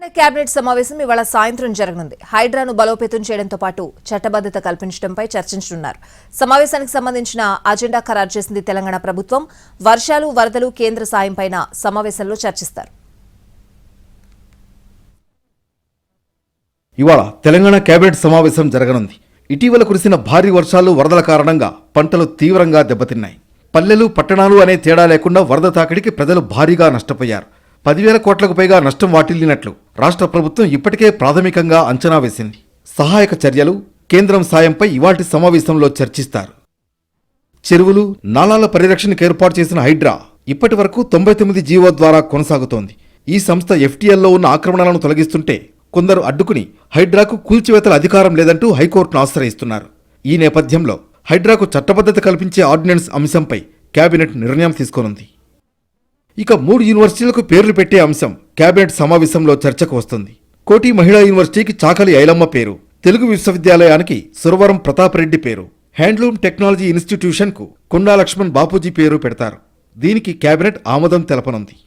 Cabinet సమావేశం ఇవాళ సాయంత్రం జరగనుంది. హైడ్రాను బలోపేతం చేయడంతో పాటు చట్టబద్ధత కల్పించడంపై చర్చించనున్నారు. సమావేశానికి సంబంధించిన అజెండా ఖరారు చేసింది తెలంగాణ ప్రభుత్వం. వర్షాలు, వరదలు, కేంద్ర సాయంపైన సమావేశంలో చర్చిస్తారు. ఇవాళ తెలంగాణ కేబినెట్ సమావేశం జరగనుంది. ఇటీవల కురిసిన భారీ వర్షాలు, వరదల కారణంగా పంటలు తీవ్రంగా దెబ్బతిన్నాయి. పల్లెలు, పట్టణాలు అనే తేడా లేకుండా వరద తాకిడికి ప్రజలు భారీగా నష్టపోయారు. 10,000 కోట్లకు పైగా నష్టం వాటిల్లినట్లు రాష్ట్ర ప్రభుత్వం ఇప్పటికే ప్రాథమికంగా అంచనా వేసింది. సహాయక చర్యలు, కేంద్రం సాయంపై ఇవాల్టి సమావేశంలో చర్చిస్తారు. చెరువులు, నాలాల పరిరక్షణకు ఏర్పాటు చేసిన హైడ్రా ఇప్పటి వరకు 99 జీవో ద్వారా కొనసాగుతోంది. ఈ సంస్థ FTLలో ఉన్న ఆక్రమణలను తొలగిస్తుంటే కొందరు అడ్డుకుని హైడ్రాకు కూల్చివేతల అధికారం లేదంటూ హైకోర్టును ఆశ్రయిస్తున్నారు. ఈ నేపథ్యంలో హైడ్రాకు చట్టబద్ధత కల్పించే ఆర్డినెన్స్ అంశంపై కేబినెట్ నిర్ణయం తీసుకోనుంది. ఇక 3 యూనివర్సిటీలకు పేర్లు పెట్టే అంశం కేబినెట్ సమావేశంలో చర్చకు వస్తుంది. కోటి మహిళా యూనివర్సిటీకి చాకలి ఐలమ్మ పేరు, తెలుగు విశ్వవిద్యాలయానికి సురవరం ప్రతాపరెడ్డి పేరు, హ్యాండ్లూమ్ టెక్నాలజీ ఇన్స్టిట్యూషన్కు కొండా లక్ష్మణ్ బాపూజీ పేరు పెడతారు. దీనికి కేబినెట్ ఆమోదం తెలపనుంది.